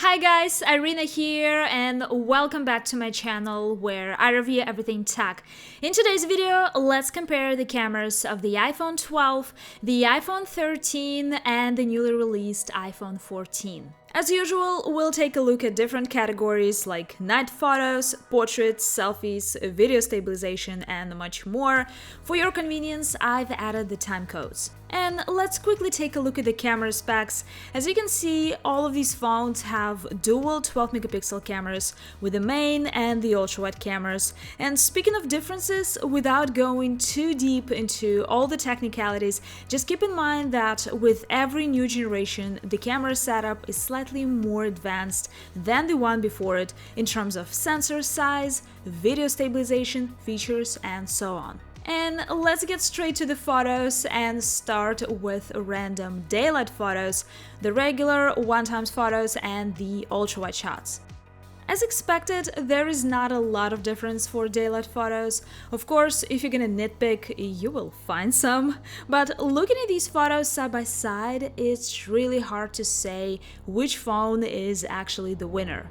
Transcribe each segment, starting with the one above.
Hi guys, Irina here and welcome back to my channel where I review everything tech. In today's video, let's compare the cameras of the iPhone 12, the iPhone 13 and the newly released iPhone 14. As usual, we'll take a look at different categories like night photos, portraits, selfies, video stabilization, and much more. For your convenience, I've added the time codes. And let's quickly take a look at the camera specs. As you can see, all of these phones have dual 12 megapixel cameras with the main and the ultra-wide cameras. And speaking of differences, without going too deep into all the technicalities, just keep in mind that with every new generation, the camera setup is slightly more advanced than the one before it in terms of sensor size, video stabilization, features, and so on. And let's get straight to the photos and start with random daylight photos, the regular 1x photos, and the ultra-wide shots. As expected, there is not a lot of difference for daylight photos. Of course, if you're gonna nitpick, you will find some. But looking at these photos side by side, it's really hard to say which phone is actually the winner.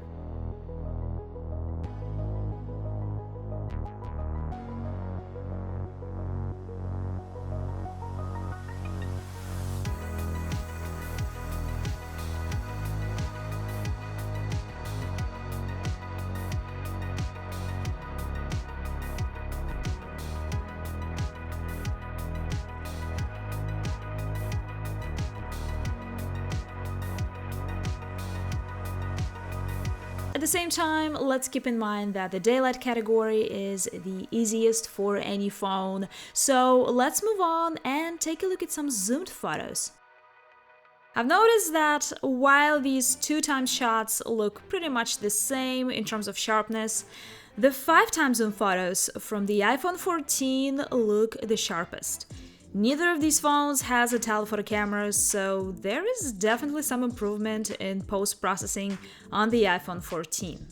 At the same time, let's keep in mind that the daylight category is the easiest for any phone, so let's move on and take a look at some zoomed photos. I've noticed that while these 2x shots look pretty much the same in terms of sharpness, the 5x zoom photos from the iPhone 14 look the sharpest. Neither of these phones has a telephoto camera, so there is definitely some improvement in post-processing on the iPhone 14.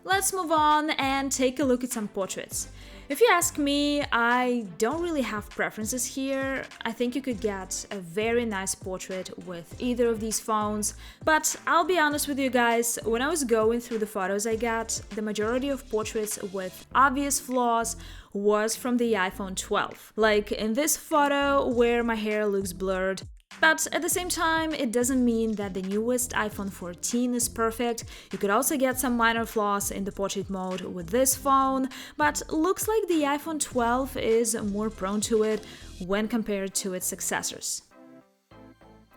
Let's move on and take a look at some portraits. If you ask me, I don't really have preferences here. I think you could get a very nice portrait with either of these phones, but I'll be honest with you guys, when I was going through the photos I got, the majority of portraits with obvious flaws was from the iPhone 12. Like in this photo where my hair looks blurred. But at the same time, it doesn't mean that the newest iPhone 14 is perfect. You could also get some minor flaws in the portrait mode with this phone, but looks like the iPhone 12 is more prone to it when compared to its successors.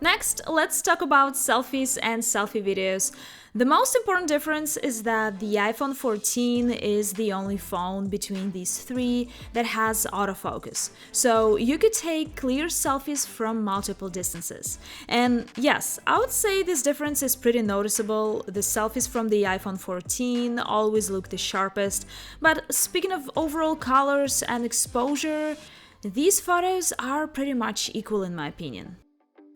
Next, let's talk about selfies and selfie videos. The most important difference is that the iPhone 14 is the only phone between these three that has autofocus. So you could take clear selfies from multiple distances. And yes, I would say this difference is pretty noticeable. The selfies from the iPhone 14 always look the sharpest. But speaking of overall colors and exposure, these photos are pretty much equal in my opinion.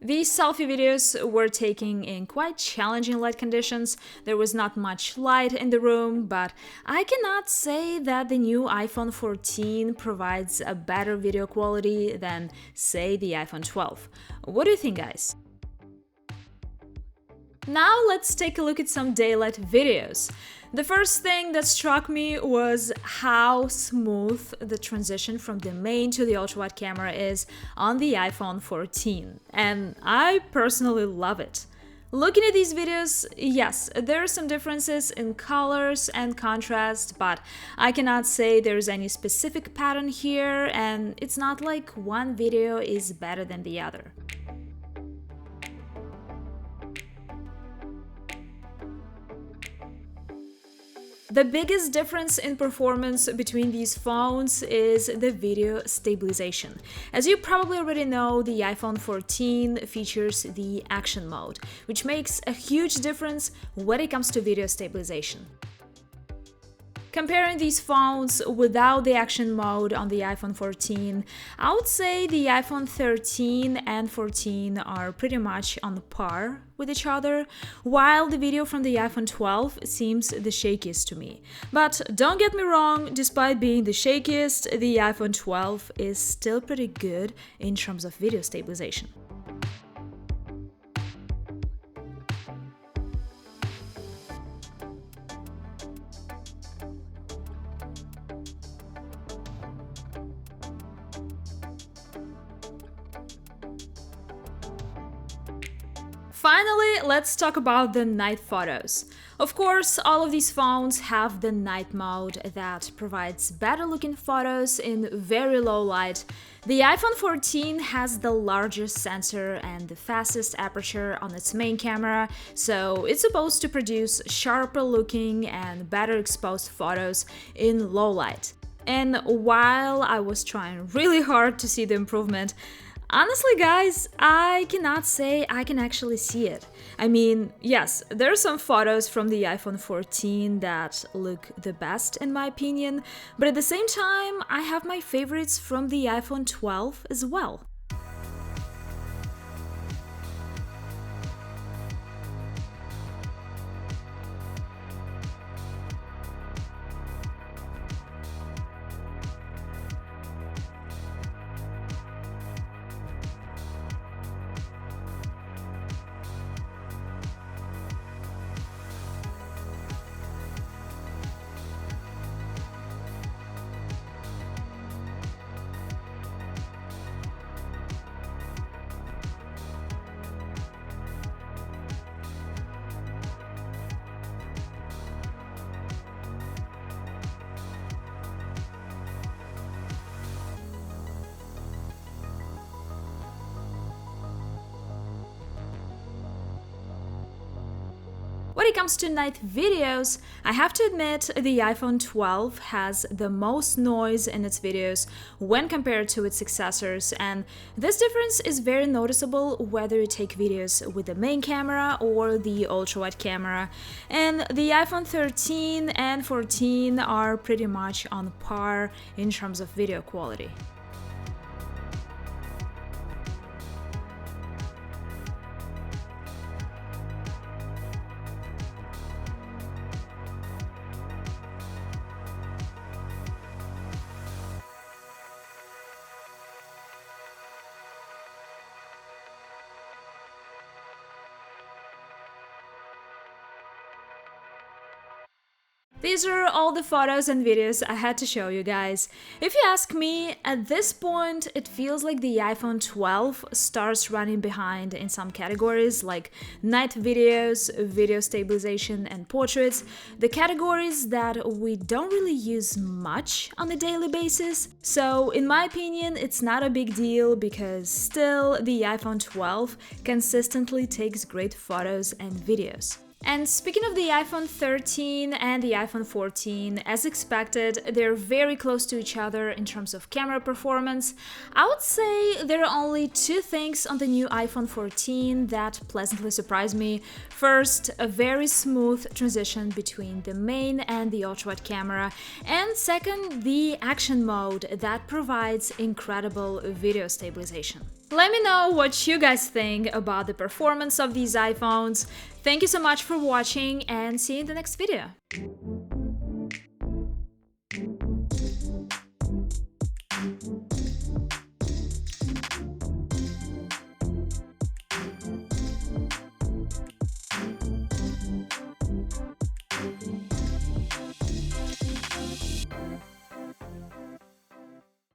These selfie videos were taken in quite challenging light conditions. There was not much light in the room, but I cannot say that the new iPhone 14 provides a better video quality than, say, the iPhone 12. What do you think, guys? Now let's take a look at some daylight videos. The first thing that struck me was how smooth the transition from the main to the ultra-wide camera is on the iPhone 14, and I personally love it. Looking at these videos, yes, there are some differences in colors and contrast, but I cannot say there's any specific pattern here, and it's not like one video is better than the other. The biggest difference in performance between these phones is the video stabilization. As you probably already know, the iPhone 14 features the action mode, which makes a huge difference when it comes to video stabilization. Comparing these phones without the action mode on the iPhone 14, I would say the iPhone 13 and 14 are pretty much on par with each other, while the video from the iPhone 12 seems the shakiest to me. But don't get me wrong, despite being the shakiest, the iPhone 12 is still pretty good in terms of video stabilization. Finally, let's talk about the night photos. Of course, all of these phones have the night mode that provides better looking photos in very low light. The iPhone 14 has the largest sensor and the fastest aperture on its main camera, so it's supposed to produce sharper looking and better exposed photos in low light. And while I was trying really hard to see the improvement, honestly, guys, I cannot say I can actually see it. I mean, yes, there are some photos from the iPhone 14 that look the best in my opinion, but at the same time, I have my favorites from the iPhone 12 as well. When it comes to night videos, I have to admit the iPhone 12 has the most noise in its videos when compared to its successors, and this difference is very noticeable whether you take videos with the main camera or the ultra-wide camera, and the iPhone 13 and 14 are pretty much on par in terms of video quality. These are all the photos and videos I had to show you guys. If you ask me, at this point it feels like the iPhone 12 starts running behind in some categories like night videos, video stabilization and portraits, the categories that we don't really use much on a daily basis. So in my opinion, it's not a big deal because still the iPhone 12 consistently takes great photos and videos. And speaking of the iPhone 13 and the iPhone 14, as expected, they're very close to each other in terms of camera performance. I would say there are only two things on the new iPhone 14 that pleasantly surprised me. First, a very smooth transition between the main and the ultra-wide camera, and second, the action mode that provides incredible video stabilization. Let me know what you guys think about the performance of these iPhones. Thank you so much for watching and see you in the next video.